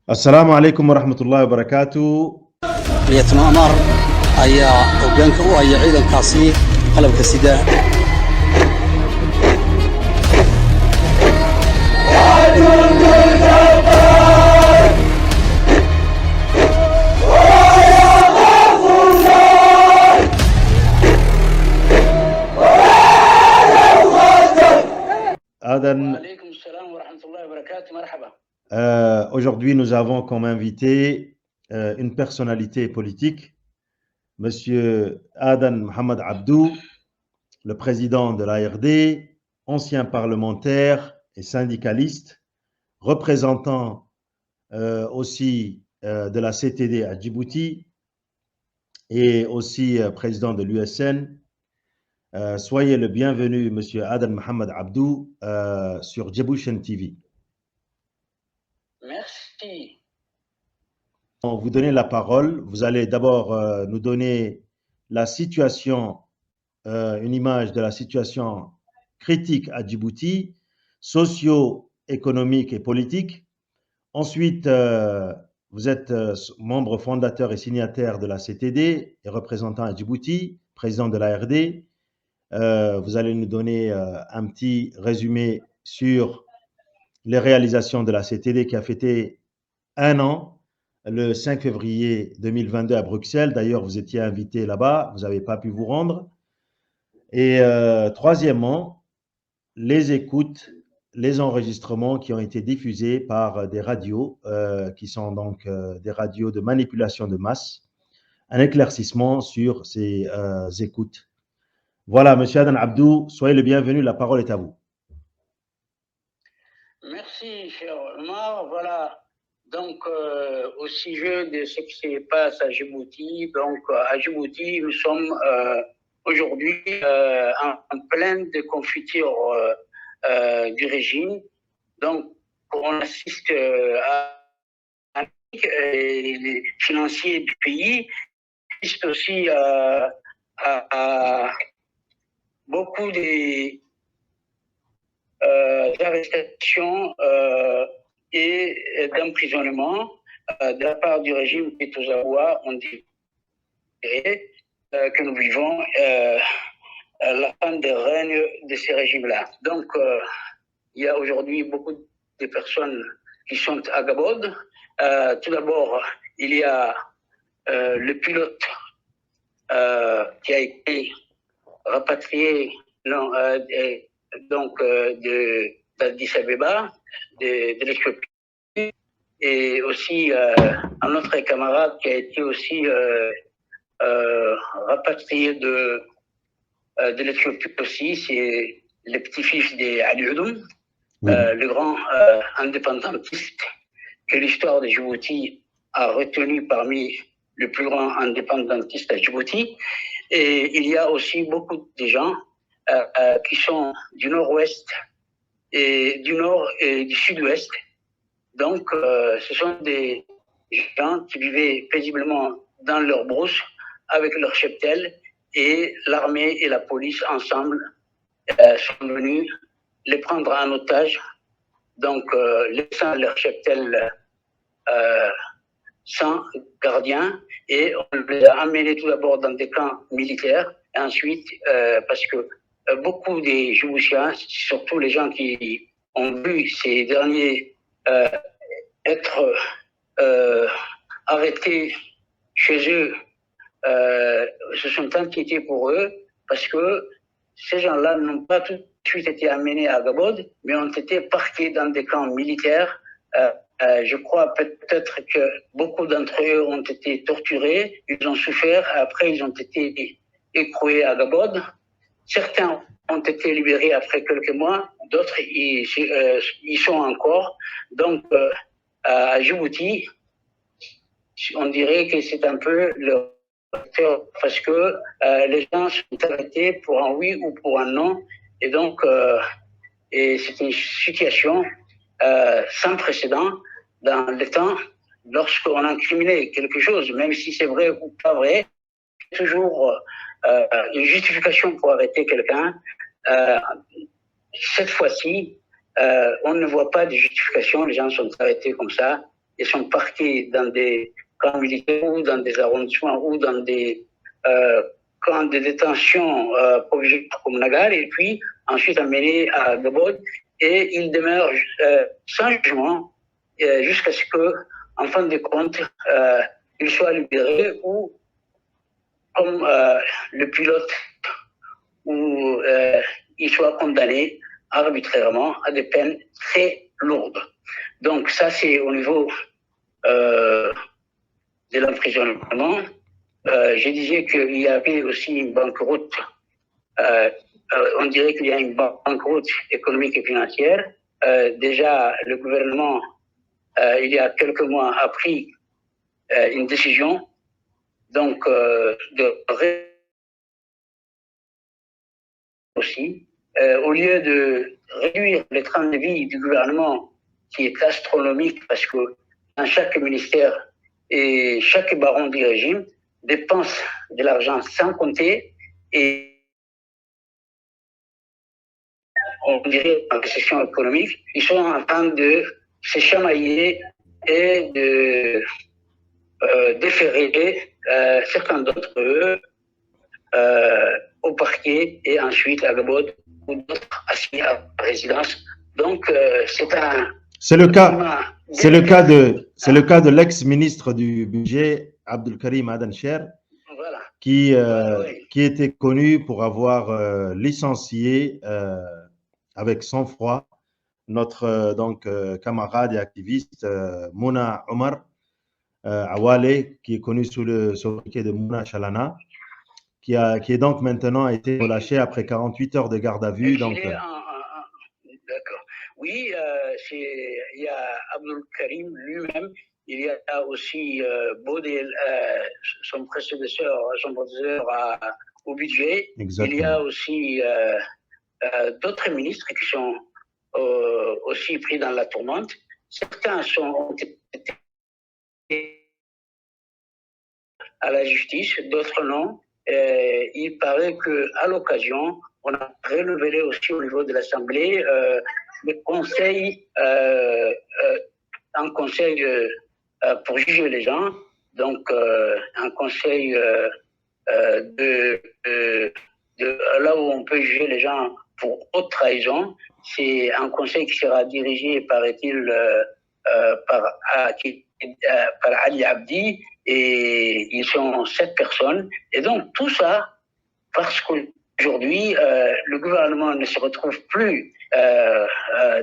السلام عليكم ورحمة الله وبركاته. Lieutenant Amar ayaa hoggaanka u haya ciidankaasi qalabka sida. Adan, aujourd'hui, nous avons comme invité une personnalité politique, Monsieur Adan Mohamed Abdou, le président de l'ARD, ancien parlementaire et syndicaliste, représentant aussi de la CTD à Djibouti et aussi président de l'USN. Soyez le bienvenu, Monsieur Adan Mohamed Abdou, sur Djiboutian TV. Merci. Vous donner la parole. Vous allez d'abord nous donner la situation, une image de la situation critique à Djibouti, socio-économique et politique. Ensuite, vous êtes membre fondateur et signataire de la CTD et représentant à Djibouti, président de l'ARD. Vous allez nous donner un petit résumé sur les réalisations de la CTD qui a fêté 1 an, le 5 février 2022 à Bruxelles. D'ailleurs, vous étiez invité là-bas, vous n'avez pas pu vous rendre. Et troisièmement, les écoutes, les enregistrements qui ont été diffusés par des radios, qui sont donc des radios de manipulation de masse, un éclaircissement sur ces écoutes. Voilà, Monsieur Adan Abdou, soyez le bienvenu, la parole est à vous. Merci, cher Omar. Voilà, donc au sujet de ce qui se passe à Djibouti, donc à Djibouti, nous sommes aujourd'hui en pleine déconfiture du régime. Donc, on assiste à les financiers du pays, assiste aussi à beaucoup d'arrestations et d'emprisonnement de la part du régime qui est aux abois. On dirait que nous vivons la fin des règnes de ces régimes-là. Donc, il y a aujourd'hui beaucoup de personnes qui sont à Gabod. Tout d'abord, il y a le pilote qui a été rapatrié d'Addis Abeba, de l'Éthiopie, et aussi un autre camarade qui a été aussi rapatrié de l'Éthiopie aussi, c'est le petit-fils d'Ali Oudoum, le grand indépendantiste que l'histoire de Djibouti a retenu parmi les plus grands indépendantistes à Djibouti. Et il y a aussi beaucoup de gens qui sont du nord-ouest et du nord et du sud-ouest. Donc, ce sont des gens qui vivaient paisiblement dans leur brousse avec leur cheptel, et l'armée et la police ensemble sont venus les prendre en otage, donc laissant leur cheptel sans gardien, et on les a amenés tout d'abord dans des camps militaires, et ensuite, parce que beaucoup des Djiboutiens, surtout les gens qui ont vu ces derniers être arrêtés chez eux, se sont inquiétés pour eux, parce que ces gens-là n'ont pas tout de suite été amenés à Gabod, mais ont été parqués dans des camps militaires. Je crois peut-être que beaucoup d'entre eux ont été torturés, ils ont souffert, après ils ont été écroués à Gabod. Certains ont été libérés après quelques mois, d'autres y sont encore. Donc, à Djibouti, on dirait que c'est un peu le parce que les gens sont arrêtés pour un oui ou pour un non. Et donc, et c'est une situation sans précédent dans le temps. Lorsqu'on incriminait quelque chose, même si c'est vrai ou pas vrai, toujours une justification pour arrêter quelqu'un. Cette fois-ci, on ne voit pas de justification, les gens sont arrêtés comme ça. et sont parqués dans des camps militaires ou dans des arrondissements ou dans des camps de détention provisoire comme Nagar, et puis ensuite amenés à Gabod, et ils demeurent sans jugement jusqu'à ce que, en fin de compte, ils soient libérés ou, comme le pilote, ou ils soient condamnés arbitrairement à des peines très lourdes. Donc ça, c'est au niveau de l'emprisonnement. Je disais qu'il y avait aussi une banqueroute. On dirait qu'il y a une banqueroute économique et financière. Déjà, le gouvernement, il y a quelques mois, a pris une décision donc de aussi, au lieu de réduire le train de vie du gouvernement qui est astronomique, parce que dans chaque ministère et chaque baron du régime dépense de l'argent sans compter, et on dirait en récession économique, ils sont en train de se chamailler et de déférer certains d'entre eux au parquet et ensuite à Gabod ou d'autres assignés à la résidence. Donc c'est le cas de l'ex-ministre du budget Abdelkarim Adancher, voilà, qui était connu pour avoir licencié avec sang-froid notre camarade et activiste Mouna Omar Awale, qui est connu sous le sobriquet de Mouna Chalana, qui est donc maintenant été relâché après 48 heures de garde à vue. Donc, d'accord. Oui, il y a Abdul Karim lui-même, il y a aussi Bodel, son prédécesseur au budget. Exactement. Il y a aussi d'autres ministres qui sont aussi pris dans la tourmente. Certains ont été à la justice, d'autres non. Il paraît qu'à l'occasion, on a renouvelé aussi au niveau de l'Assemblée le conseil, un conseil pour juger les gens, donc un conseil là où on peut juger les gens pour haute trahison. C'est un conseil qui sera dirigé, paraît-il, par Ali Abdi, et ils sont 7 personnes. Et donc tout ça, parce qu'aujourd'hui, le gouvernement ne se retrouve plus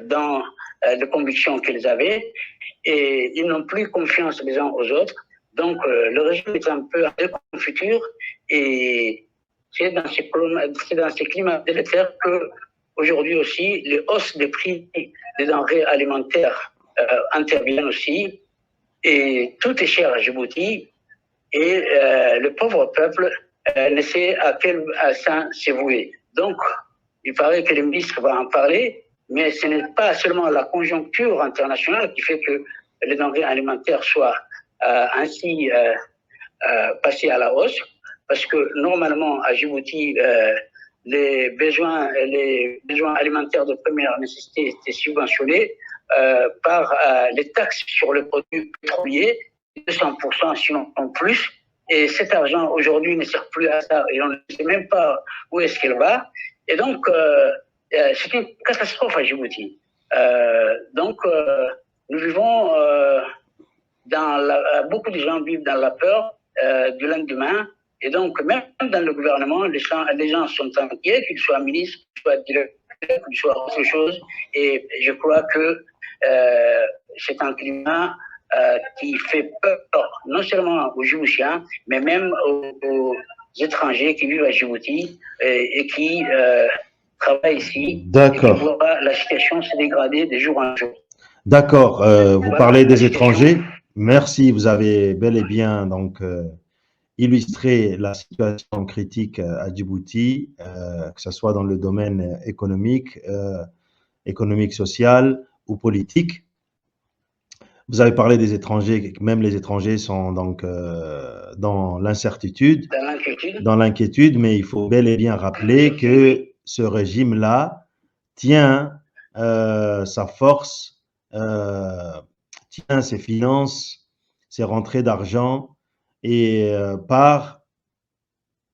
dans les convictions qu'ils avaient, et ils n'ont plus confiance les uns aux autres. Donc le régime est un peu en déconfiture, et c'est dans ces climats délétères que aujourd'hui aussi les hausses des prix des denrées alimentaires interviennent aussi, et tout est cher à Djibouti, et le pauvre peuple ne sait à quel sein se vouer. Donc, il paraît que le ministre va en parler, mais ce n'est pas seulement la conjoncture internationale qui fait que les denrées alimentaires soient ainsi passées à la hausse, parce que normalement à Djibouti, les besoins alimentaires de première nécessité étaient subventionnés par les taxes sur les produits pétroliers, 200%, sinon en plus. Et cet argent aujourd'hui ne sert plus à ça, et on ne sait même pas où est-ce qu'il va. Et donc, c'est une catastrophe à Djibouti. Donc, nous vivons beaucoup de gens vivent dans la peur du lendemain. Et donc, même dans le gouvernement, les gens sont inquiets, qu'ils soient ministres, qu'ils soient directeurs, qu'ils soient autre chose. Et je crois que c'est un climat qui fait peur, non seulement aux Djiboutiens, mais même aux étrangers qui vivent à Djibouti et qui travaillent ici. D'accord. Et qui voient la situation se dégrader de jour en jour. D'accord. Vous parlez des étrangers. Merci. Vous avez bel et bien donc illustrer la situation critique à Djibouti, que ce soit dans le domaine économique, social ou politique. Vous avez parlé des étrangers, même les étrangers sont donc dans l'incertitude, dans l'inquiétude, mais il faut bel et bien rappeler que ce régime-là tient sa force tient ses finances, ses rentrées d'argent et par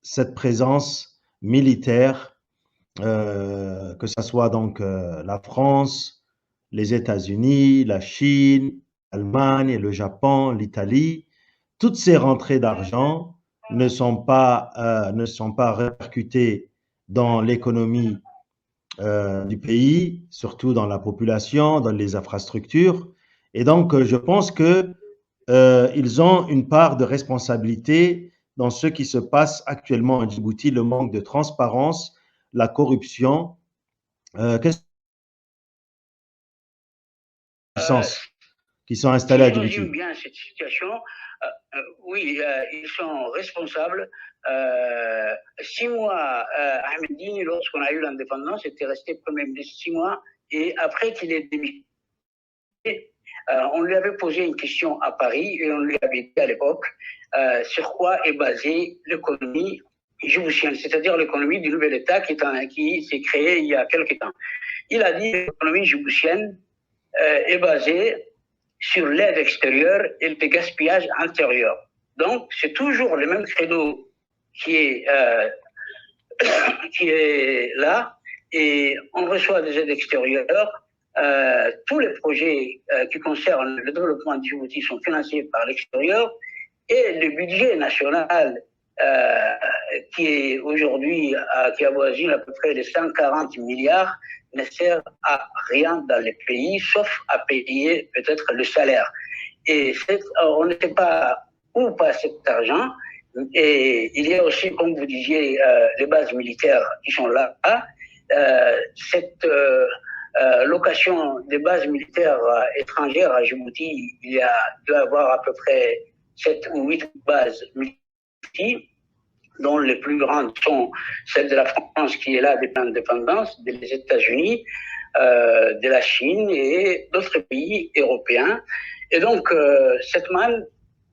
cette présence militaire, que ce soit donc la France, les États-Unis, la Chine, l'Allemagne, le Japon, l'Italie, toutes ces rentrées d'argent ne sont pas répercutées dans l'économie du pays, surtout dans la population, dans les infrastructures. Et donc, je pense que ils ont une part de responsabilité dans ce qui se passe actuellement à Djibouti, le manque de transparence, la corruption. Qu'est-ce qui sont installés à Djibouti? Si je résume bien cette situation, oui, ils sont responsables. 6 mois, Ahmed Dini, lorsqu'on a eu l'indépendance, était resté Premier ministre 6 mois, et après qu'il est démissionné, on lui avait posé une question à Paris et on lui avait dit à l'époque sur quoi est basée l'économie djiboutienne, c'est-à-dire l'économie du nouvel État qui s'est créé il y a quelques temps. Il a dit que l'économie djiboutienne est basée sur l'aide extérieure et le gaspillage intérieur. Donc, c'est toujours le même credo qui est là, et on reçoit des aides extérieures. Tous les projets qui concernent le développement de Djibouti sont financés par l'extérieur, et le budget national qui est aujourd'hui, qui avoisine à peu près les 140 milliards, ne sert à rien dans les pays, sauf à payer peut-être le salaire. Et on ne sait pas où passe cet argent. Et il y a aussi, comme vous disiez, les bases militaires qui sont là. Cette location des bases militaires étrangères à Djibouti, il doit y avoir à peu près 7 ou 8 bases militaires, dont les plus grandes sont celles de la France qui est là depuis l'indépendance, des États-Unis, de la Chine et d'autres pays européens. Et donc, cette manne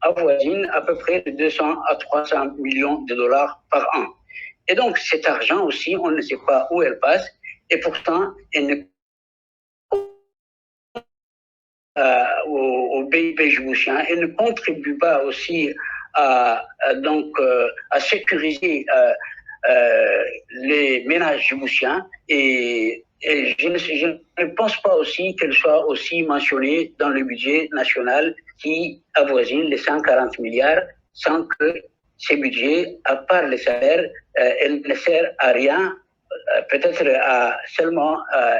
avoisine à peu près de 200 à 300 millions de dollars par an. Et donc, cet argent aussi, on ne sait pas où elle passe, et pourtant, elle ne au PIB djiboutien, elle ne contribue pas aussi à sécuriser les ménages djiboutiens, et je ne pense pas aussi qu'elle soit aussi mentionnée dans le budget national qui avoisine les 140 milliards, sans que ces budgets, à part les salaires, elle ne sert à rien, peut-être à seulement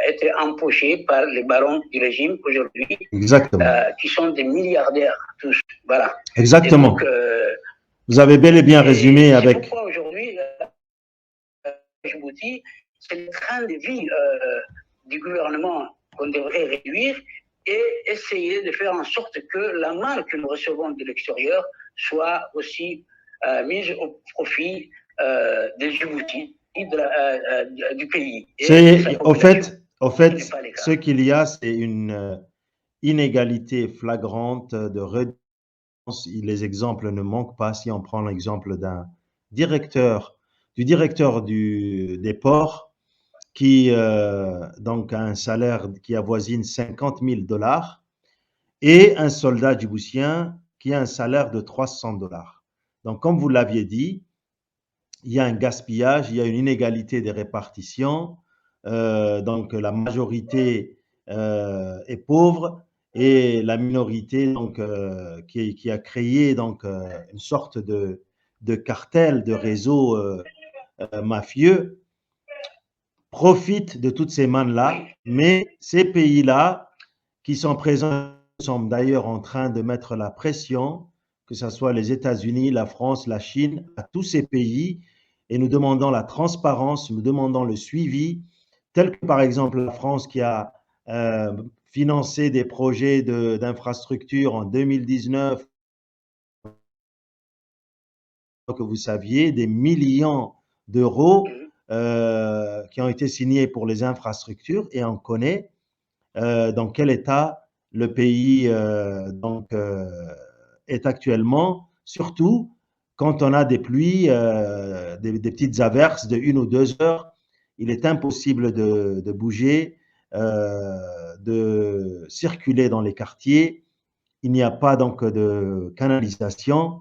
être empochée par les barons du régime aujourd'hui, qui sont des milliardaires tous. Voilà. Exactement. Donc, vous avez bel et bien résumé avec. Pourquoi aujourd'hui, Djibouti, c'est le train de vie du gouvernement qu'on devrait réduire et essayer de faire en sorte que la manne que nous recevons de l'extérieur soit aussi mise au profit des Djibouti, du pays. Au fait, ce qu'il y a, c'est une inégalité flagrante de redevance. Les exemples ne manquent pas. Si on prend l'exemple d'un directeur, des ports, qui donc a un salaire qui avoisine 50 000 $, et un soldat djiboutien qui a un salaire de 300 $. Donc, comme vous l'aviez dit, il y a un gaspillage, il y a une inégalité des répartitions. Donc, la majorité est pauvre et la minorité donc, qui a créé donc, une sorte de cartel, de réseau mafieux, profite de toutes ces mannes-là. Mais ces pays-là qui sont présents sont d'ailleurs en train de mettre la pression, que ce soit les États-Unis, la France, la Chine, à tous ces pays, et nous demandons la transparence, nous demandons le suivi, tel que par exemple la France qui a financé des projets d'infrastructures en 2019, que vous saviez, des millions d'euros qui ont été signés pour les infrastructures, et on connaît dans quel état le pays est actuellement, surtout quand on a des pluies, des petites averses de 1 ou 2 heures. Il est impossible de bouger, de circuler dans les quartiers. il n'y a pas donc de canalisation.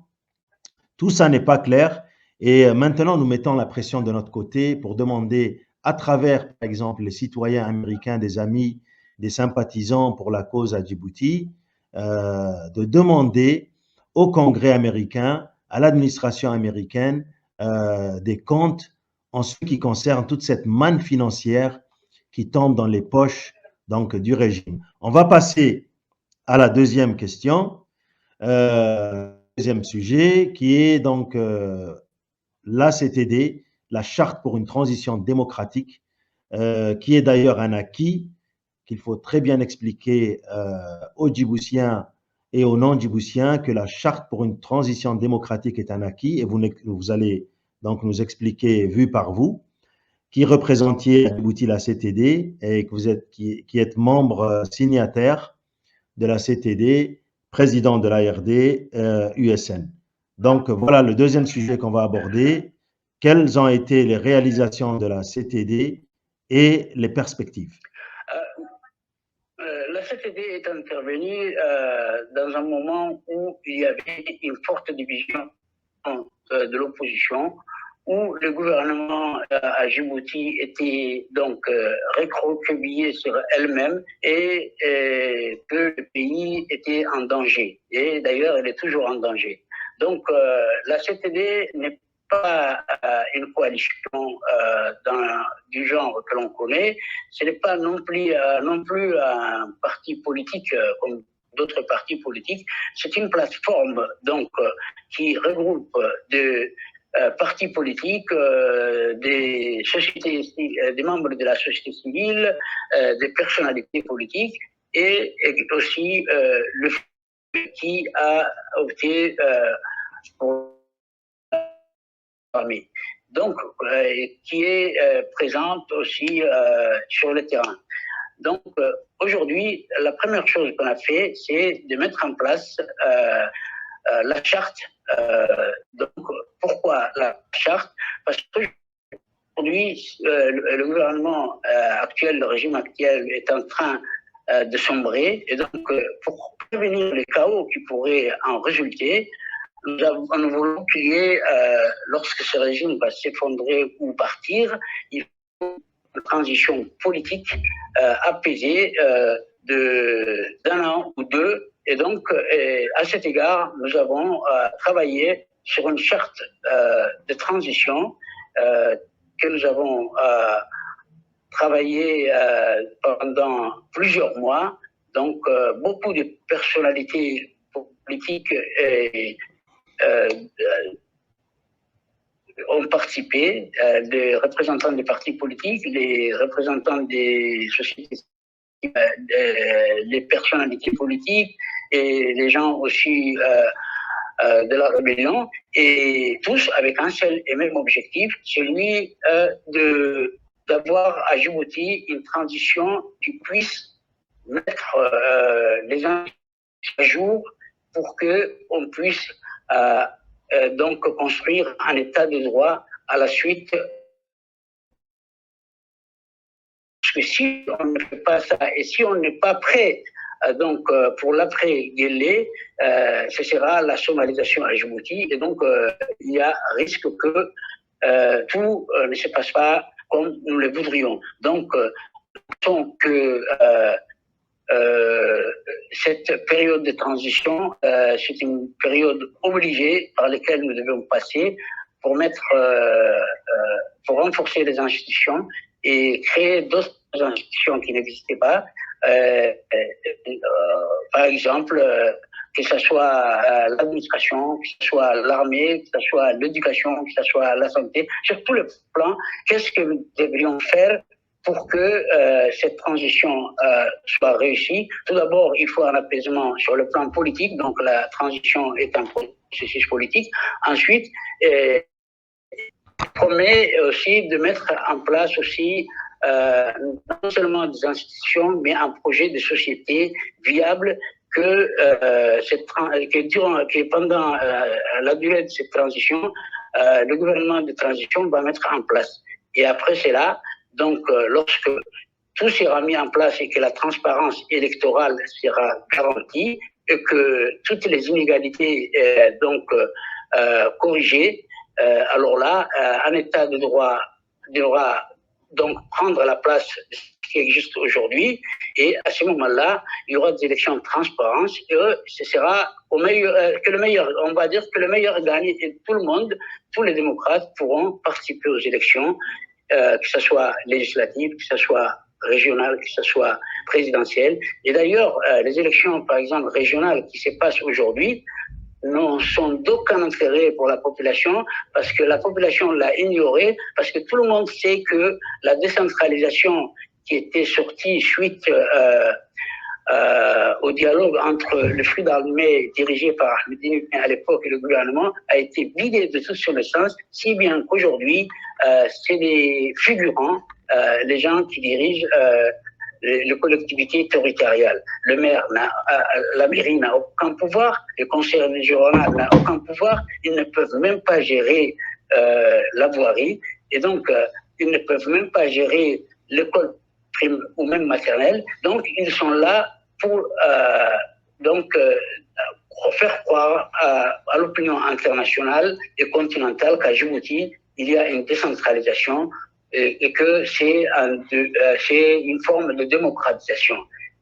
Tout ça n'est pas clair. Et maintenant, nous mettons la pression de notre côté pour demander, à travers, par exemple, les citoyens américains, des amis, des sympathisants pour la cause à Djibouti, de demander au Congrès américain, à l'administration américaine, des comptes en ce qui concerne toute cette manne financière qui tombe dans les poches donc, du régime. On va passer à la deuxième question. Deuxième sujet, qui est donc la CTD, la Charte pour une transition démocratique, qui est d'ailleurs un acquis qu'il faut très bien expliquer aux Djiboutiens et aux non-Djiboutiens que la Charte pour une transition démocratique est un acquis, et vous allez donc nous expliquer, vu par vous, qui représentiez à Djibouti la CTD et que vous êtes, qui êtes membre signataire de la CTD, président de l'ARD USN. Donc voilà le deuxième sujet qu'on va aborder. Quelles ont été les réalisations de la CTD et les perspectives? La CTD est intervenue dans un moment où il y avait une forte division de l'opposition, où le gouvernement à Djibouti était donc recroquevillé sur elle-même et que le pays était en danger. Et d'ailleurs, elle est toujours en danger. Donc, la CTD n'est pas une coalition du genre que l'on connaît. Ce n'est pas non plus un parti politique comme d'autres partis politiques. C'est une plateforme donc qui regroupe des partis politiques, des sociétés, des membres de la société civile, des personnalités politiques et aussi le qui a opté pour l'armée. Donc, qui est présente aussi sur le terrain. Donc, aujourd'hui, la première chose qu'on a fait, c'est de mettre en place la charte. Donc, pourquoi la charte? Parce qu'aujourd'hui, le gouvernement actuel, le régime actuel est en train de sombrer. Et donc, pour prévenir les chaos qui pourraient en résulter, nous voulons qu'il y ait, lorsque ce régime va s'effondrer ou partir, il faut une transition politique apaisée d'un an ou deux. Et donc, à cet égard, nous avons travaillé sur une charte de transition que nous avons travaillé pendant plusieurs mois. Donc, beaucoup de personnalités politiques ont participé, des représentants des partis politiques, les représentants des sociétés, des personnalités politiques et les gens aussi de la rébellion, et tous avec un seul et même objectif, celui d'avoir à Djibouti une transition qui puisse mettre les gens à jour pour qu'on puisse donc construire un état de droit à la suite. Parce que si on ne fait pas ça et si on n'est pas prêt donc pour l'après-Guelleh, ce sera la somalisation à Djibouti et donc il y a risque que tout ne se passe pas comme nous le voudrions. Donc, que cette période de transition, c'est une période obligée par laquelle nous devons passer pour pour renforcer les institutions et créer d'autres institutions qui n'existaient pas. Par exemple, que ce soit l'administration, que ce soit l'armée, que ce soit l'éducation, que ce soit la santé, sur tous les plans, qu'est-ce que nous devrions faire pour que cette transition soit réussie? Tout d'abord, il faut un apaisement sur le plan politique, donc la transition est un processus politique. Ensuite, promet aussi de mettre en place aussi non seulement des institutions, mais un projet de société viable que pendant la durée de cette transition, le gouvernement de transition va mettre en place. Et après cela, donc, lorsque tout sera mis en place et que la transparence électorale sera garantie, et que toutes les inégalités corrigées, alors là, un État de droit devra donc prendre la place de ce qui existe aujourd'hui, et à ce moment-là, il y aura des élections de transparence, et ce sera au meilleur, que le meilleur, on va dire que le meilleur gagne, et tout le monde, tous les démocrates pourront participer aux élections, que ce soit législative, que ce soit régionale, que ce soit présidentielle. Et d'ailleurs, les élections, par exemple, régionales qui se passent aujourd'hui, ne sont d'aucun intérêt pour la population, parce que la population l'a ignoré, parce que tout le monde sait que la décentralisation qui était sortie suite au dialogue entre le flux d'armée dirigé par Ahmadine à l'époque et le gouvernement a été vidée de toute son essence, si bien qu'aujourd'hui, c'est des figurants, les gens qui dirigent les collectivités territoriales. Le maire la mairie n'a aucun pouvoir, le conseil régional n'a aucun pouvoir, ils ne peuvent même pas gérer la voirie, et donc ils ne peuvent même pas gérer l'école primaire ou même maternelle. Donc ils sont là pour faire croire à l'opinion internationale et continentale qu'à Djibouti, il y a une décentralisation et que c'est une forme de démocratisation.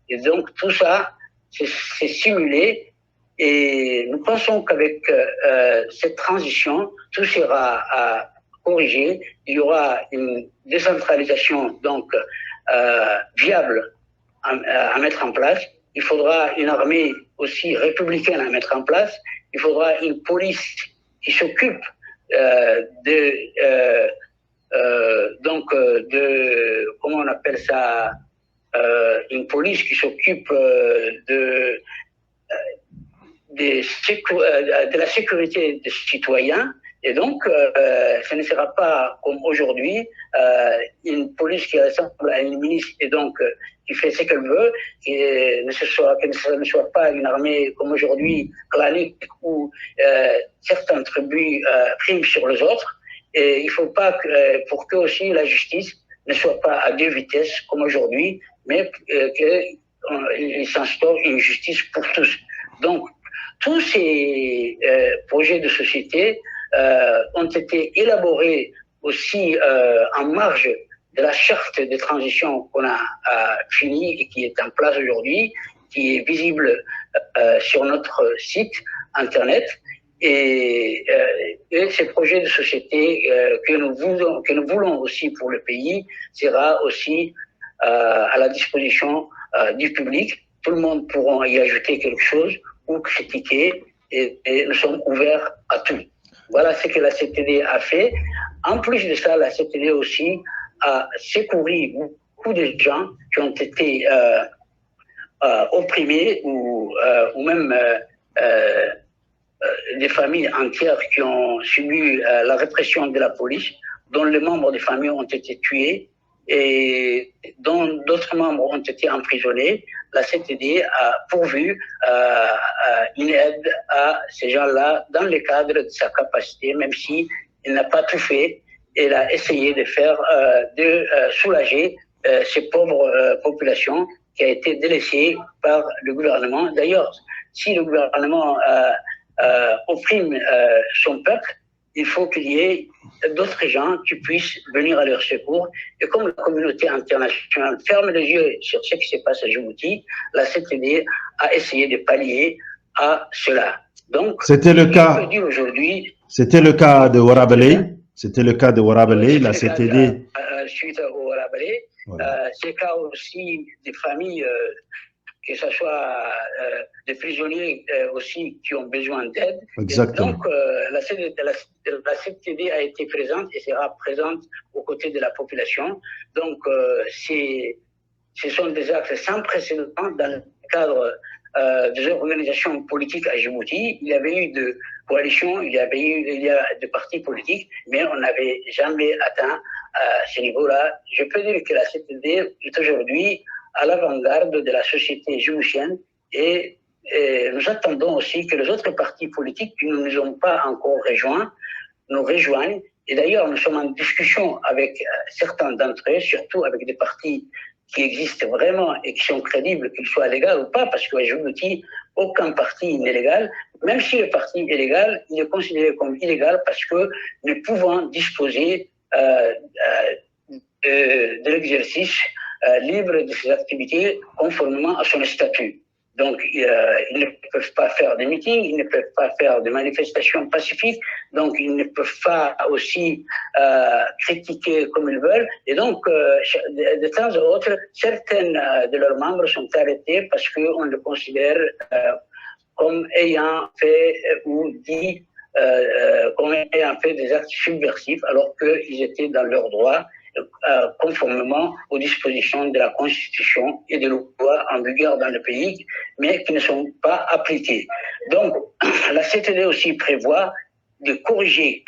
Et donc tout ça, c'est simulé, et nous pensons qu'avec cette transition, tout sera corrigé. Il y aura une décentralisation donc viable à mettre en place. Il faudra une armée aussi républicaine à mettre en place. Il faudra une police qui s'occupe comment on appelle ça, une police qui s'occupe de la sécurité des citoyens. Et donc, ce ne sera pas comme aujourd'hui, une police qui ressemble à une milice et donc qui fait ce qu'elle veut, et que ce ne soit pas une armée comme aujourd'hui, clanique, où certaines tribus priment sur les autres. Et il ne faut pas pour que aussi la justice ne soit pas à deux vitesses comme aujourd'hui, mais qu'il s'instaure une justice pour tous. Donc, tous ces projets de société ont été élaborés aussi en marge de la charte de transition qu'on a finie et qui est en place aujourd'hui, qui est visible sur notre site internet. Et ces projets de société que nous voulons aussi pour le pays sera aussi à la disposition du public. Tout le monde pourra y ajouter quelque chose ou critiquer, et nous sommes ouverts à tout. Voilà ce que la CTD a fait. En plus de ça, la CTD aussi a secouru beaucoup de gens qui ont été opprimés ou même des familles entières qui ont subi la répression de la police, dont les membres des familles ont été tués et dont d'autres membres ont été emprisonnés. La CTD a pourvu une aide à ces gens-là dans le cadre de sa capacité, même si elle n'a pas tout fait. Elle a essayé de faire, soulager ces pauvres populations qui a été délaissée par le gouvernement. D'ailleurs, si le gouvernement opprime son peuple, il faut qu'il y ait d'autres gens qui puissent venir à leur secours. Et comme la communauté internationale ferme les yeux sur ce qui se passe à Djibouti, la CTD a essayé de pallier à cela. Donc, c'était le cas aujourd'hui. C'était le cas de Warabale. C'était le cas de Warabale, la CTD. Suite au Warabale, voilà. C'est le cas aussi des familles, que ce soit des prisonniers aussi qui ont besoin d'aide. Exactement. Donc, la CTD a été présente et sera présente aux côtés de la population. Donc, ce sont des actes sans précédent dans le cadre des organisations politiques à Djibouti. Il y avait eu de coalitions, il y a de partis politiques, mais on n'avait jamais atteint ce niveau-là. Je peux dire que la CTD est aujourd'hui à l'avant-garde de la société djiboutienne, et nous attendons aussi que les autres partis politiques qui ne nous ont pas encore rejoints nous rejoignent. Et d'ailleurs, nous sommes en discussion avec certains d'entre eux, surtout avec des partis qui existent vraiment et qui sont crédibles, qu'ils soient légaux ou pas, parce qu'à Djibouti, aucun parti n'est légal. Même si le parti est légal, il est considéré comme illégal parce que ne pouvant disposer de l'exercice libre de ses activités conformément à son statut. Donc, ils ne peuvent pas faire de meetings, ils ne peuvent pas faire de manifestations pacifiques, donc ils ne peuvent pas aussi critiquer comme ils veulent. Et donc, de temps à autre, certains de leurs membres sont arrêtés parce qu'on les considère comme ayant fait ou dit comme ayant fait des actes subversifs alors qu'ils étaient dans leurs droits conformément aux dispositions de la Constitution et des lois en vigueur dans le pays, mais qui ne sont pas appliquées. Donc, la CTD aussi prévoit de corriger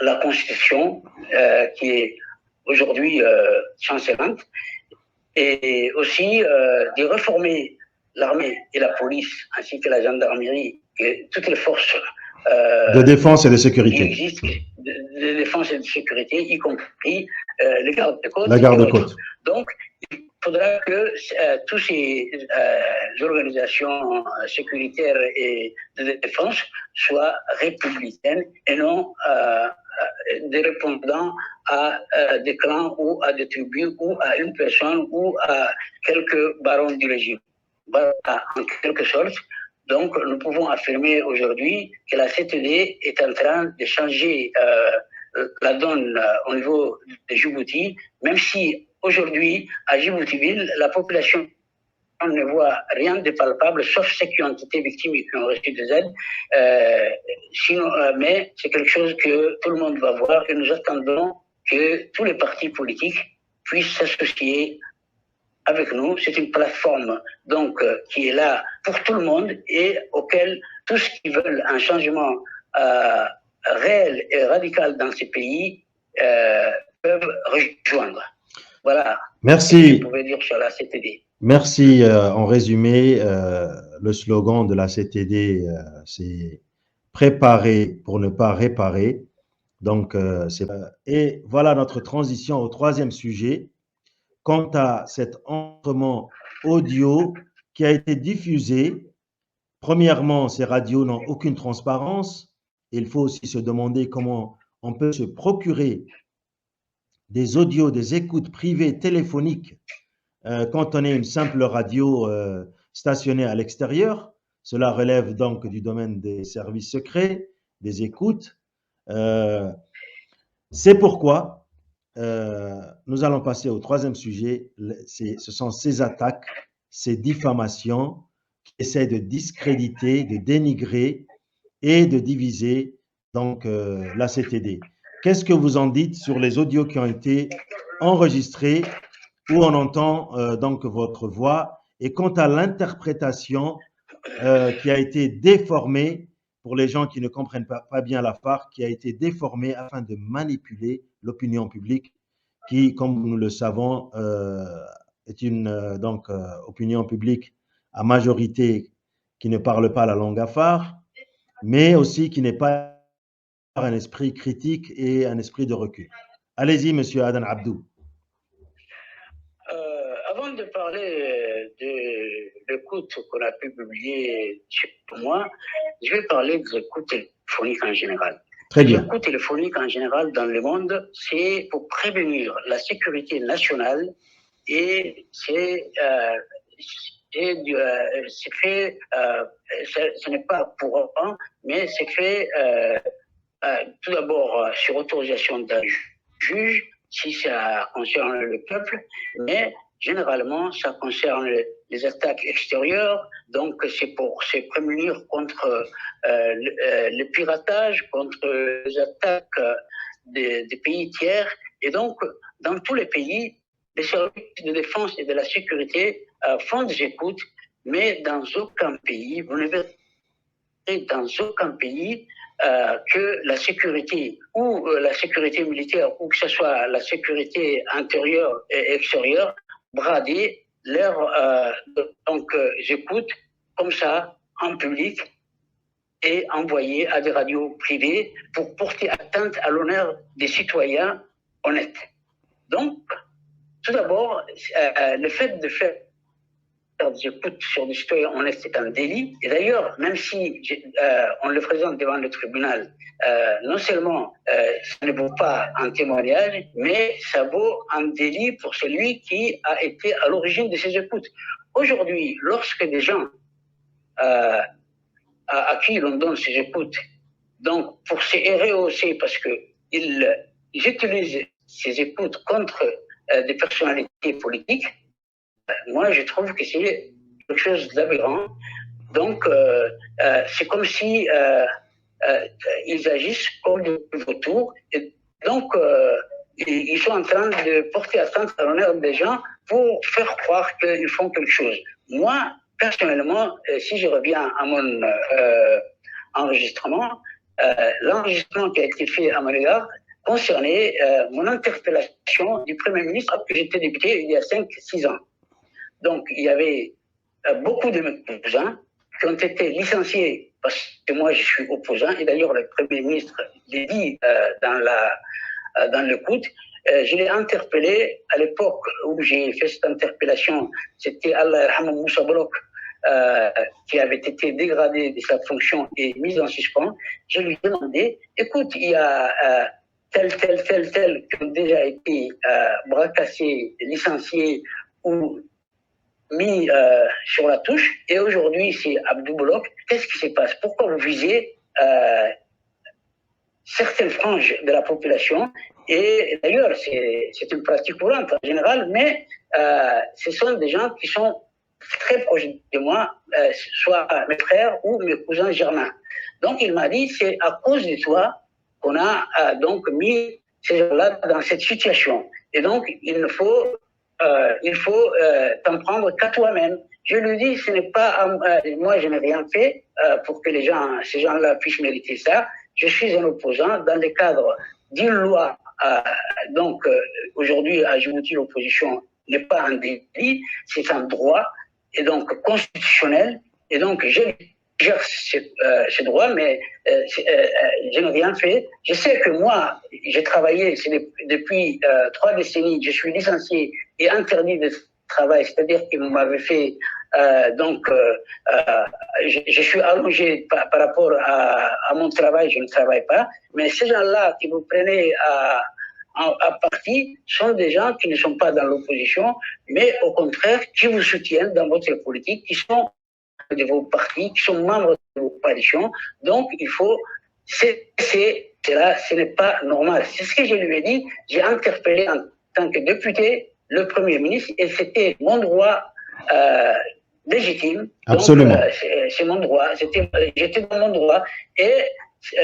la Constitution, qui est aujourd'hui chancelante, et aussi de réformer l'armée et la police, ainsi que la gendarmerie et toutes les forces de défense et de sécurité. Qui existent, de défense et de sécurité, y compris les gardes-côtes. La garde-côte. Donc, il faudra que toutes ces organisations sécuritaires et de défense soient républicaines et non des répondant à des clans ou à des tribus ou à une personne ou à quelques barons du régime. Voilà, en quelque sorte. Donc, nous pouvons affirmer aujourd'hui que la CTD est en train de changer la donne au niveau de Djibouti, même si aujourd'hui, à Djibouti-Ville, la population ne voit rien de palpable, sauf ceux qui ont été victimes et qui ont reçu des aides. Sinon, mais c'est quelque chose que tout le monde va voir et nous attendons que tous les partis politiques puissent s'associer avec nous. C'est une plateforme donc qui est là pour tout le monde et auquel tous qui veulent un changement réel et radical dans ces pays peuvent rejoindre. Voilà. Merci. Ce que je pouvais dire sur la CTD. Merci. En résumé, le slogan de la CTD, c'est préparer pour ne pas réparer. Donc, et voilà notre transition au troisième sujet. Quant à cet enregistrement audio qui a été diffusé, premièrement, ces radios n'ont aucune transparence. Il faut aussi se demander comment on peut se procurer des audios, des écoutes privées téléphoniques quand on est une simple radio stationnée à l'extérieur. Cela relève donc du domaine des services secrets, des écoutes. C'est pourquoi nous allons passer au troisième sujet. Ce sont ces attaques, ces diffamations qui essaient de discréditer, de dénigrer et de diviser donc la CTD. Qu'est-ce que vous en dites sur les audios qui ont été enregistrés où on entend donc votre voix, et quant à l'interprétation qui a été déformée pour les gens qui ne comprennent pas bien la FARC, qui a été déformée afin de manipuler l'opinion publique qui, comme nous le savons, est une opinion publique à majorité qui ne parle pas la langue afar, mais aussi qui n'est pas un esprit critique et un esprit de recul. Allez-y, Monsieur Adan Abdou. Avant de parler de l'écoute qu'on a pu publier chez moi, je vais parler de l'écoute téléphonique en général. Très bien. L'écoute téléphonique en général dans le monde, c'est pour prévenir la sécurité nationale et c'est fait, ce n'est pas pour autant, mais c'est fait tout d'abord sur autorisation d'un juge, si ça concerne le peuple, mais généralement, ça concerne les attaques extérieures, donc c'est pour se prémunir contre le piratage, contre les attaques des pays tiers. Et donc, dans tous les pays, les services de défense et de la sécurité font des écoutes, mais dans aucun pays, vous ne verrez dans aucun pays que la sécurité ou la sécurité militaire ou que ce soit la sécurité intérieure et extérieure brader leurs écoutes comme ça en public et envoyer à des radios privées pour porter atteinte à l'honneur des citoyens honnêtes. Donc, tout d'abord, le fait de faire des écoutes sur des citoyens honnêtes, c'est un délit. Et d'ailleurs, même si on le présente devant le tribunal, non seulement ça ne vaut pas un témoignage, mais ça vaut un délit pour celui qui a été à l'origine de ces écoutes. Aujourd'hui, lorsque des gens à qui l'on donne ces écoutes, donc pour se rehausser, parce qu'ils utilisent ces écoutes contre des personnalités politiques, moi je trouve que c'est quelque chose d'aberrant. Donc c'est comme si ils agissent comme des vautours. Et donc ils sont en train de porter atteinte à l'honneur des gens pour faire croire qu'ils font quelque chose. Moi, personnellement, si je reviens à mon enregistrement, l'enregistrement qui a été fait à mon égard concernait mon interpellation du Premier ministre alors que j'étais député il y a 5-6 ans. Donc, il y avait beaucoup de mes cousins qui ont été licenciés parce que moi, je suis opposant. Et d'ailleurs, le Premier ministre l'a dit dans l'écoute. Je l'ai interpellé à l'époque où j'ai fait cette interpellation. C'était Allah Yarhamou Moussa Bolok, qui avait été dégradé de sa fonction et mis en suspens. Je lui ai demandé, écoute, il y a tel qui ont déjà été bracassés, licenciés ou mis sur la touche. Et aujourd'hui, c'est Abdou Bolok. Qu'est-ce qui se passe? Pourquoi vous visez certaines franges de la population? Et d'ailleurs, c'est une pratique courante en général, mais ce sont des gens qui sont très proches de moi, soit mes frères ou mes cousins germains. Donc, il m'a dit, c'est à cause de toi qu'on a donc mis ces gens-là dans cette situation. Et donc, il faut t'en prendre qu'à toi-même. Je lui dis, ce n'est pas moi, je n'ai rien fait pour que ces gens-là puissent mériter ça. Je suis un opposant dans le cadre d'une loi. Donc, aujourd'hui, à Djibouti, l'opposition n'est pas un délit, c'est un droit, et donc constitutionnel. Et donc, j'exerce ce droit, mais je n'ai rien fait. Je sais que moi, j'ai travaillé depuis 3 décennies, je suis licencié et interdit de travail, c'est-à-dire qu'ils m'avaient fait je suis allongé par rapport à mon travail, je ne travaille pas, mais ces gens-là qui vous prenez à partie sont des gens qui ne sont pas dans l'opposition, mais au contraire qui vous soutiennent dans votre politique, qui sont de vos partis, qui sont membres de vos coalitions. Donc il faut cela, ce n'est pas normal. C'est ce que je lui ai dit. J'ai interpellé en tant que député le Premier ministre et c'était mon droit légitime. Absolument. Donc, c'est mon droit. J'étais dans mon droit. Et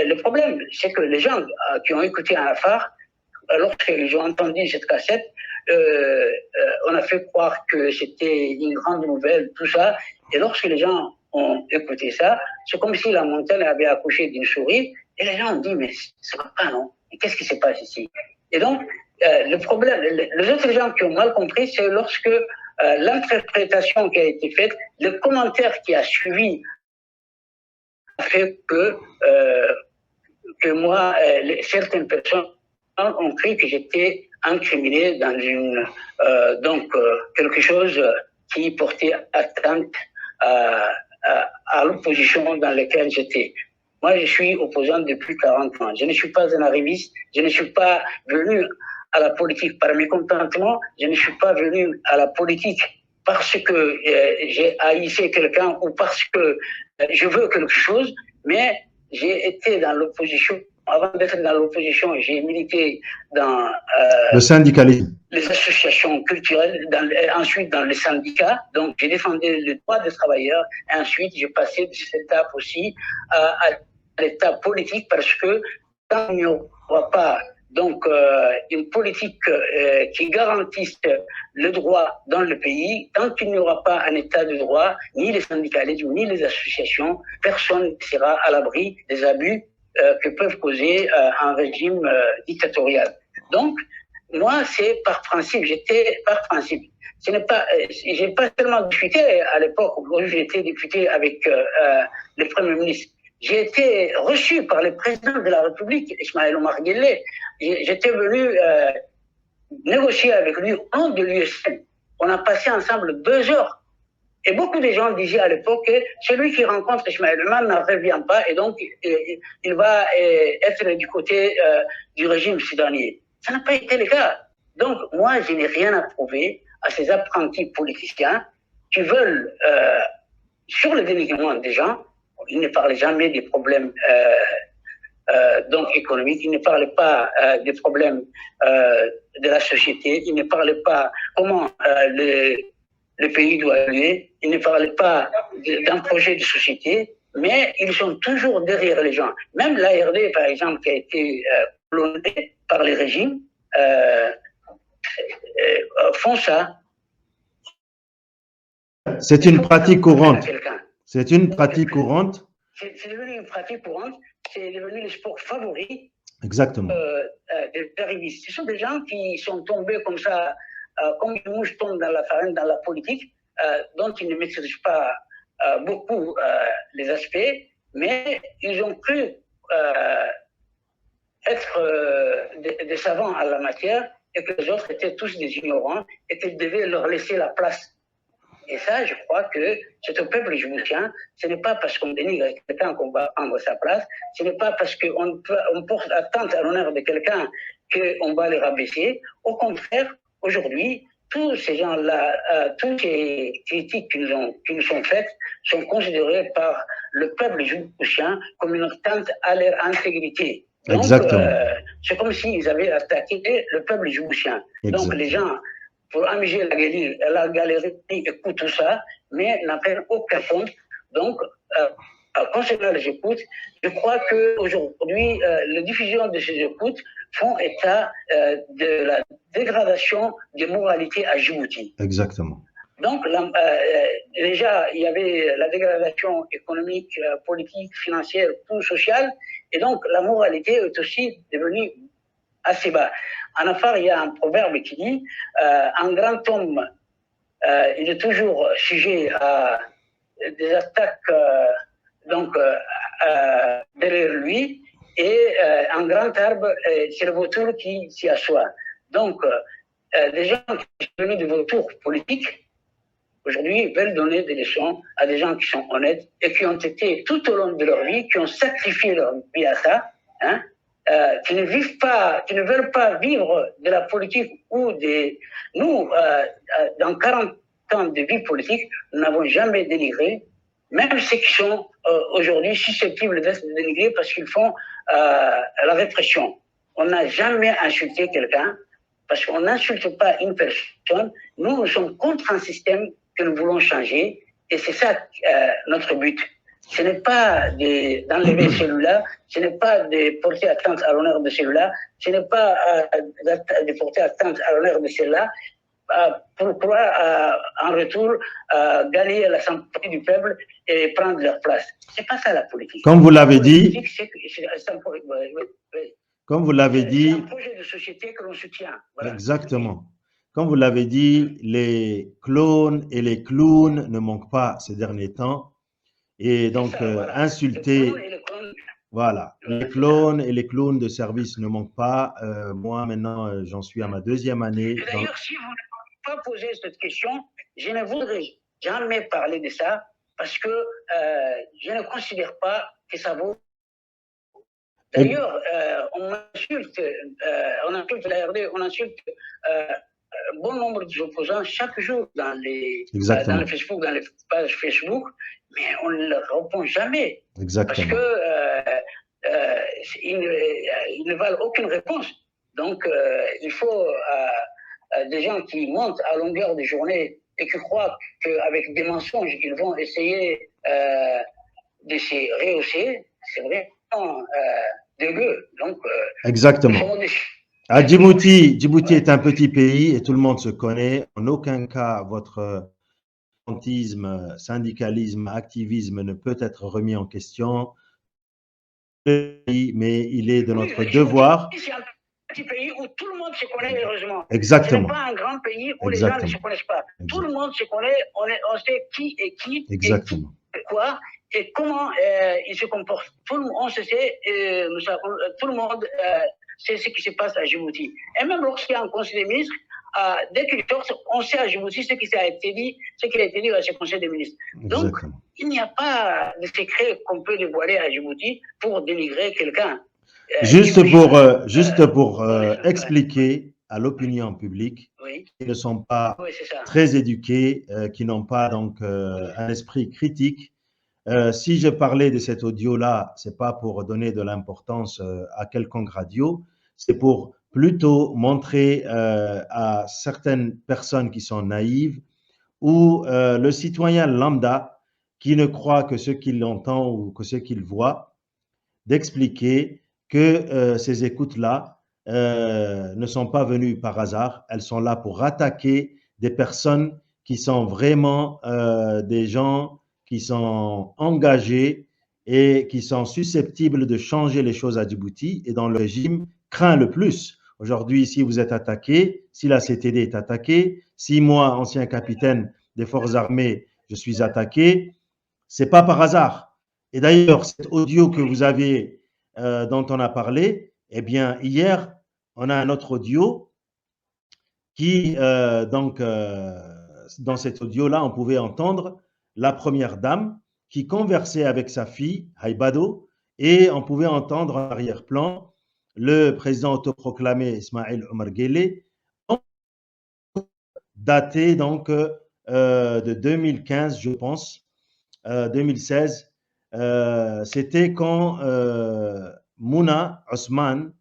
le problème, c'est que les gens qui ont écouté un phare, lorsqu'ils ont entendu cette cassette, on a fait croire que c'était une grande nouvelle, tout ça. Et lorsque les gens ont écouté ça, c'est comme si la montagne avait accouché d'une souris. Et les gens ont dit, mais ça va pas, non? Et qu'est-ce qui se passe ici? Et donc, le problème, les autres gens qui ont mal compris, c'est lorsque l'interprétation qui a été faite, le commentaire qui a suivi a fait que moi, certaines personnes ont cru que j'étais incriminé dans quelque chose qui portait atteinte à l'opposition dans laquelle j'étais. Moi, je suis opposant depuis 40 ans. Je ne suis pas un arriviste. Je ne suis pas venu à la politique par mécontentement. Je ne suis pas venu à la politique parce que j'ai haïssé quelqu'un ou parce que je veux quelque chose, mais j'ai été dans l'opposition. Avant d'être dans l'opposition, j'ai milité dans le syndicalisme, les associations culturelles, ensuite dans les syndicats. Donc, j'ai défendu les droits des travailleurs. Et ensuite, j'ai passé de cette étape aussi à l'étape politique parce que tant qu'il n'y aura pas une politique qui garantisse le droit dans le pays, tant qu'il n'y aura pas un état de droit, ni les syndicalismes, ni les associations, personne ne sera à l'abri des abus que peuvent causer un régime dictatorial. Donc, moi, c'est par principe, j'étais par principe. Ce n'est pas, j'ai pas tellement discuté à l'époque où j'étais député avec le Premier ministre. J'ai été reçu par le président de la République, Ismaël Omar Guelleh. J'étais venu négocié avec lui au nom de l'USN. On a passé ensemble 2 heures. Et beaucoup de gens disaient à l'époque que celui qui rencontre Ismaël Omar n'en revient pas et donc il va être du côté du régime sudanais. Ça n'a pas été le cas. Donc moi, je n'ai rien à prouver à ces apprentis politiciens qui veulent, sur le dénigrement des gens, ils ne parlent jamais des problèmes donc économiques, ils ne parlent pas des problèmes de la société, ils ne parlent pas comment le pays doit aller, ils ne parlent pas d'un projet de société, mais ils sont toujours derrière les gens. Même l'ARD, par exemple, qui a été clonée par les régimes, font ça. C'est une pratique courante. C'est une pratique courante. C'est devenu une pratique courante. C'est devenu le sport favori. Exactement. Des arrivistes. Ce sont des gens qui sont tombés comme ça, comme une mouche tombe dans la farine, dans la politique, dont ils ne maîtrisent pas beaucoup les aspects, mais ils ont cru être des savants en la matière et que les autres étaient tous des ignorants et qu'ils devaient leur laisser la place. Et ça, je crois que c'est au peuple djiboutien. Ce n'est pas parce qu'on dénigre quelqu'un qu'on va prendre sa place. Ce n'est pas parce qu'on porte atteinte à l'honneur de quelqu'un qu'on va les rabaisser. Au contraire, aujourd'hui, tous ces gens-là, toutes ces critiques qui nous sont faites sont considérées par le peuple djiboutien comme une atteinte à leur intégrité. Donc, c'est comme s'ils avaient attaqué le peuple djiboutien. Donc, les gens, pour amuser la galerie, écoutent tout ça, mais n'en prennent aucun compte. Donc, concernant les écoutes, je crois qu'aujourd'hui, la diffusion de ces écoutes font état de la dégradation des moralités à Djibouti. Exactement. Donc, déjà, il y avait la dégradation économique, politique, financière, tout social, et donc la moralité est aussi devenue assez bas. En affaires, il y a un proverbe qui dit un grand homme, il est toujours sujet à des attaques derrière lui, et un grand arbre, c'est le vautour qui s'y assoit. Donc, des gens qui sont venus de vautours politiques, aujourd'hui, veulent donner des leçons à des gens qui sont honnêtes et qui ont été tout au long de leur vie, qui ont sacrifié leur vie à ça, hein, qui ne vivent pas, qui ne veulent pas vivre de la politique ou des... Nous, dans 40 ans de vie politique, nous n'avons jamais dénigré, même ceux qui sont aujourd'hui susceptibles d'être dénigrés parce qu'ils font la répression. On n'a jamais insulté quelqu'un parce qu'on n'insulte pas une personne. Nous sommes contre un système que nous voulons changer et c'est ça notre but. Ce n'est pas d'enlever celui-là, ce n'est pas de porter atteinte à l'honneur de celui-là, ce n'est pas de porter atteinte à l'honneur de celui-là pour pouvoir en retour gagner la sympathie du peuple et prendre leur place. C'est pas ça la politique. Comme vous l'avez dit, comme vous l'avez dit, c'est un projet de société que l'on soutient. Voilà. Exactement. Comme vous l'avez dit, les clones et les clowns ne manquent pas ces derniers temps. Et donc, Ça, voilà. insulter, voilà, Ouais, les clones et les clowns de service ne manquent pas. Moi, maintenant, j'en suis à ma 2e année. Et d'ailleurs, si vous ne m'avez pas posé cette question, je ne voudrais jamais parler de ça parce que je ne considère pas que ça vaut. D'ailleurs, on insulte l'ARD, on insulte un bon nombre d'opposants chaque jour dans les Facebook, dans les pages Facebook, mais on ne leur répond jamais. Exactement. Parce que ils ne valent aucune réponse. Donc, il faut des gens qui montent à longueur de journée et qui croient qu'avec des mensonges, ils vont essayer de se rehausser. C'est vraiment dégueu. Donc, exactement. À Djibouti, Djibouti est un petit pays et tout le monde se connaît. En aucun cas, votre syndicalisme, activisme ne peut être remis en question. Mais il est de notre devoir. C'est un petit pays où tout le monde se connaît, heureusement. Exactement. Ce n'est pas un grand pays où les gens ne se connaissent pas. Tout le monde se connaît, on sait qui est qui, Exactement. Et qui, quoi, et comment il se comporte. On se sait, tout le monde c'est ce qui se passe à Djibouti. Et même lorsqu'il y a un conseil des ministres, dès qu'il sort, on sait à Djibouti ce qui a été dit à ce conseil des ministres. Donc, Exactement. il n'y a pas de secret qu'on peut dévoiler à Djibouti pour dénigrer quelqu'un. Juste pour expliquer à l'opinion publique oui. qui ne sont pas Oui, très éduqués, qui n'ont pas donc un esprit critique. Si je parlais de cet audio-là, c'est pas pour donner de l'importance à quelconque radio, c'est pour plutôt montrer à certaines personnes qui sont naïves ou le citoyen lambda qui ne croit que ce qu'il entend ou que ce qu'il voit, d'expliquer que ces écoutes-là ne sont pas venues par hasard, elles sont là pour attaquer des personnes qui sont vraiment des gens qui sont engagés et qui sont susceptibles de changer les choses à Djibouti et dont le régime craint le plus. Aujourd'hui, si vous êtes attaqué, si la CTD est attaquée, si moi, ancien capitaine des forces armées, je suis attaqué, c'est pas par hasard. Et d'ailleurs, cet audio que vous avez, dont on a parlé, eh bien, hier, on a un autre audio qui, dans cet audio-là, on pouvait entendre la première dame qui conversait avec sa fille, Haibado, et on pouvait entendre en arrière-plan le président autoproclamé Ismaël Omar Guelleh, daté donc de 2015, je pense, 2016. C'était quand Mouna Ousmane,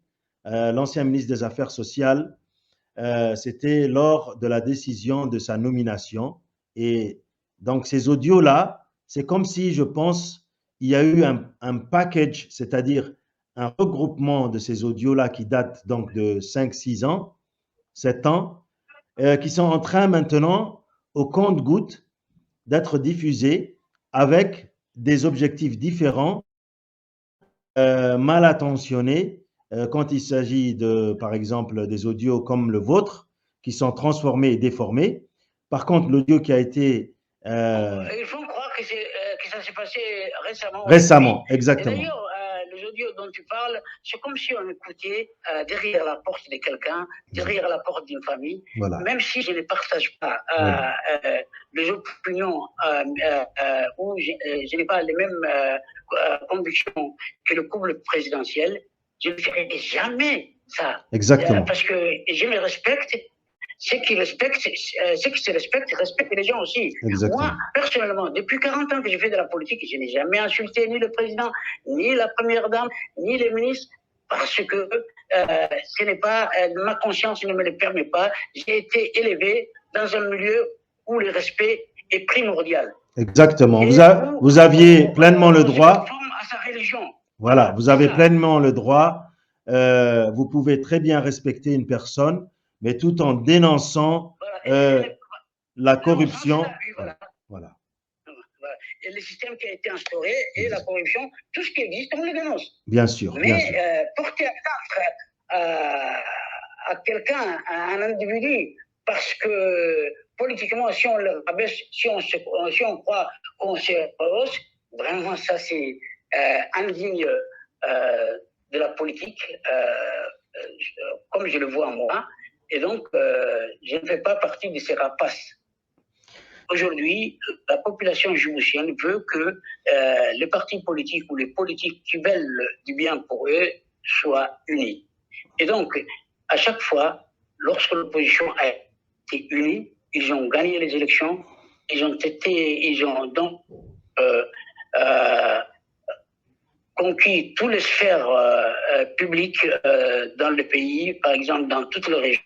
l'ancien ministre des Affaires sociales, c'était lors de la décision de sa nomination. Et donc, ces audios-là, c'est comme si, je pense, il y a eu un package, c'est-à-dire un regroupement de ces audios-là qui datent donc de 5, 6 ans, 7 ans, qui sont en train maintenant, au compte-gouttes, d'être diffusés avec des objectifs différents, mal intentionnés, quand il s'agit de, par exemple, des audios comme le vôtre, qui sont transformés et déformés. Par contre, l'audio qui a été... il faut croire que ça s'est passé récemment. Récemment, exactement. Et d'ailleurs, les audios dont tu parles, c'est comme si on écoutait derrière la porte de quelqu'un, derrière la porte d'une famille. Voilà. Même si je ne partage pas les opinions ou je n'ai pas les mêmes convictions que le couple présidentiel, je ne ferai jamais ça. Exactement. Parce que je me respecte. Ceux qui se respectent les gens aussi. Exactement. Moi, personnellement, depuis 40 ans que je fais de la politique, je n'ai jamais insulté ni le président, ni la première dame, ni les ministres, parce que ce n'est pas, ma conscience ne me le permet pas. J'ai été élevé dans un milieu où le respect est primordial. Exactement. Vous aviez pleinement le droit. À sa religion. Voilà, vous avez pleinement le droit. Vous pouvez très bien respecter une personne, mais tout en dénonçant la corruption. Voilà. Et le système qui a été instauré et la corruption, tout ce qui existe, on le dénonce. Bien sûr. Mais bien sûr. Porter à quelqu'un, à un individu, parce que politiquement, si on le rabaisse, si on croit qu'on se rehausse, vraiment, ça c'est indigne de la politique, comme je le vois moi. Et donc, je ne fais pas partie de ces rapaces. Aujourd'hui, la population djiboutienne veut que les partis politiques ou les politiques qui veulent du bien pour eux soient unis. Et donc, à chaque fois, lorsque l'opposition a été unie, ils ont gagné les élections, ils ont donc conquis toutes les sphères publiques dans le pays, par exemple dans toutes les régions.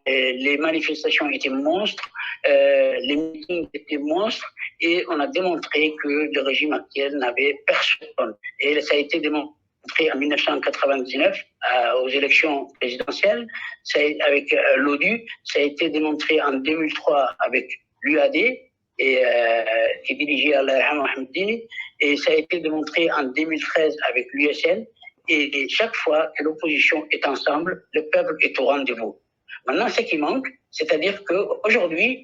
Les manifestations étaient monstres, les meetings étaient monstres, et on a démontré que le régime actuel n'avait personne. Et ça a été démontré en 1999 aux élections présidentielles, avec l'ODU, ça a été démontré en 2003 avec l'UAD, qui est dirigé à Mohamed Dini, et ça a été démontré en 2013 avec l'USN, et chaque fois que l'opposition est ensemble, le peuple est au rendez-vous. Maintenant, ce qui manque, c'est-à-dire qu'aujourd'hui,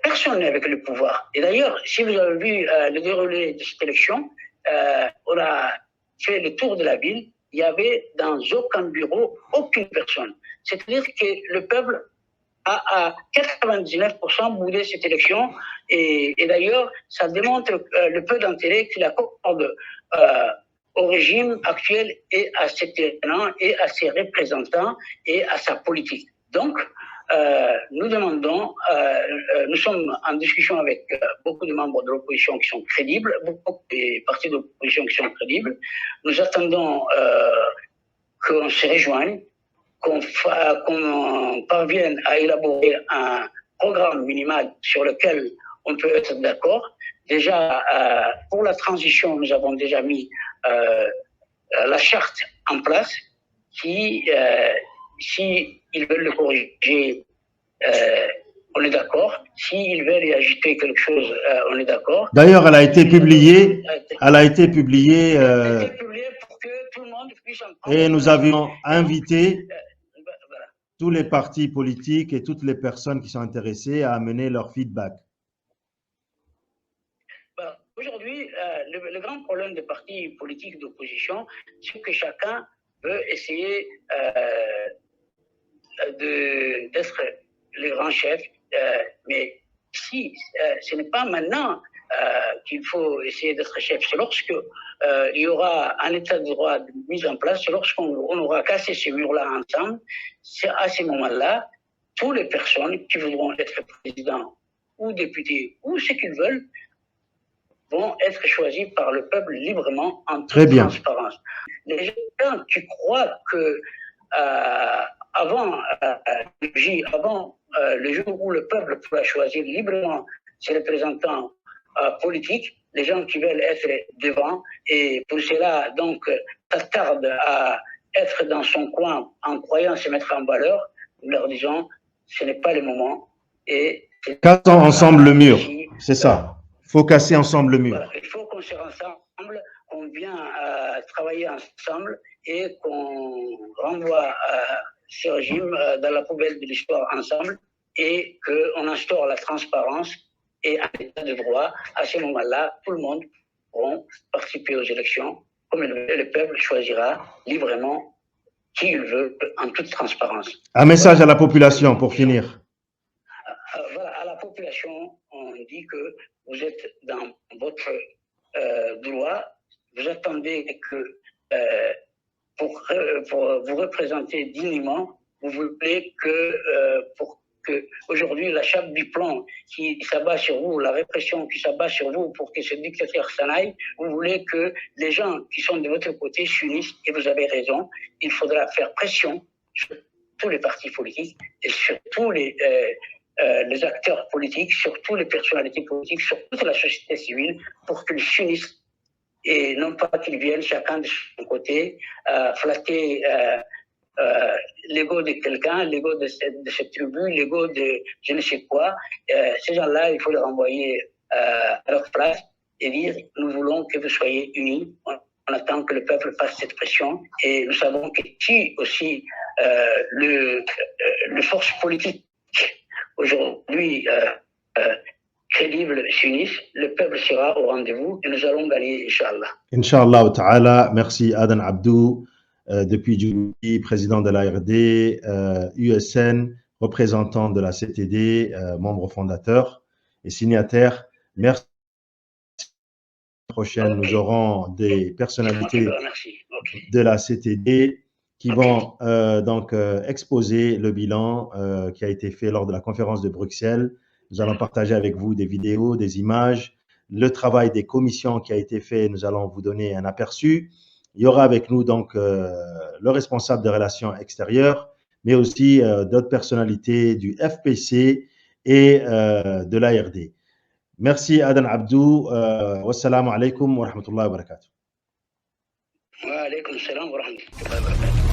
personne n'est avec le pouvoir. Et d'ailleurs, si vous avez vu le déroulé de cette élection, on a fait le tour de la ville il n'y avait dans aucun bureau aucune personne. C'est-à-dire que le peuple a à 99% boudé cette élection. Et d'ailleurs, ça démontre le peu d'intérêt qu'il accorde au régime actuel et à ses tenants et à ses représentants et à sa politique. Donc, nous demandons, nous sommes en discussion avec beaucoup de membres de l'opposition qui sont crédibles, beaucoup des partis d'opposition qui sont crédibles. Nous attendons qu'on se rejoigne, qu'on parvienne à élaborer un programme minimal sur lequel on peut être d'accord. Déjà, pour la transition, nous avons déjà mis la charte en place qui, si ils veulent le corriger, on est d'accord. S'ils veulent y ajouter quelque chose, on est d'accord. D'ailleurs, elle a été publiée. Elle a été publiée. Pour que tout le monde puisse en prendre. Et nous avions invité tous les partis politiques et toutes les personnes qui sont intéressées à amener leur feedback. Aujourd'hui, le grand problème des partis politiques d'opposition, c'est que chacun veut essayer d'être le grand chef, mais si ce n'est pas maintenant qu'il faut essayer d'être chef, c'est lorsque il y aura un état de droit mis en place, c'est lorsqu'on aura cassé ce mur-là ensemble, c'est à ce moment-là, toutes les personnes qui voudront être président ou député ou ce qu'ils veulent vont être choisis par le peuple librement en toute transparence. Les gens qui croient que avant le jour où le peuple pourra choisir librement ses représentants politiques, les gens qui veulent être devant, et pour cela, donc, s'attardent à être dans son coin en croyant se mettre en valeur, nous leur disons, ce n'est pas le moment. Et cassons ensemble le mur, c'est ça. Il faut casser ensemble le mur. Voilà, il faut qu'on se rassemble, qu'on vienne travailler ensemble et qu'on renvoie ce régime dans la poubelle de l'histoire ensemble et qu'on instaure la transparence et un état de droit. À ce moment-là, tout le monde pourra participer aux élections, comme le peuple choisira librement qui il veut en toute transparence. Un message à la population pour finir. Voilà, à la population, on dit que vous êtes dans votre droit, vous attendez que pour vous représenter dignement, vous voulez que pour que aujourd'hui la chape du plomb qui s'abat sur vous, la répression qui s'abat sur vous pour que ce dictateur s'en aille, vous voulez que les gens qui sont de votre côté s'unissent, et vous avez raison, il faudra faire pression sur tous les partis politiques et sur tous les acteurs politiques, sur toutes les personnalités politiques, sur toute la société civile pour qu'ils s'unissent et non pas qu'ils viennent chacun de son côté flatter l'ego de quelqu'un, l'ego de cette tribu, l'ego de je ne sais quoi. Ces gens-là, il faut les renvoyer à leur place et dire nous voulons que vous soyez unis. On attend que le peuple fasse cette pression et nous savons que si aussi les forces politiques aujourd'hui crédibles s'unissent, le peuple sera au rendez-vous et nous allons gagner, Inch'Allah. Inch'Allah ta'ala, merci Adan Abdou, depuis Djibouti, président de l'ARD, USN, représentant de la CTD, membre fondateur et signataire. Merci. La prochaine, nous aurons des personnalités de la CTD qui vont donc exposer le bilan qui a été fait lors de la conférence de Bruxelles. Nous allons partager avec vous des vidéos, des images, le travail des commissions qui a été fait. Nous allons vous donner un aperçu. Il y aura avec nous donc le responsable des relations extérieures, mais aussi d'autres personnalités du FPC et de l'ARD. Merci Adan Abdou. Wassalamu alaikum wa rahmatullahi wa barakatuh. Wa alaikum salam wa rahmatullahi wa barakatuh.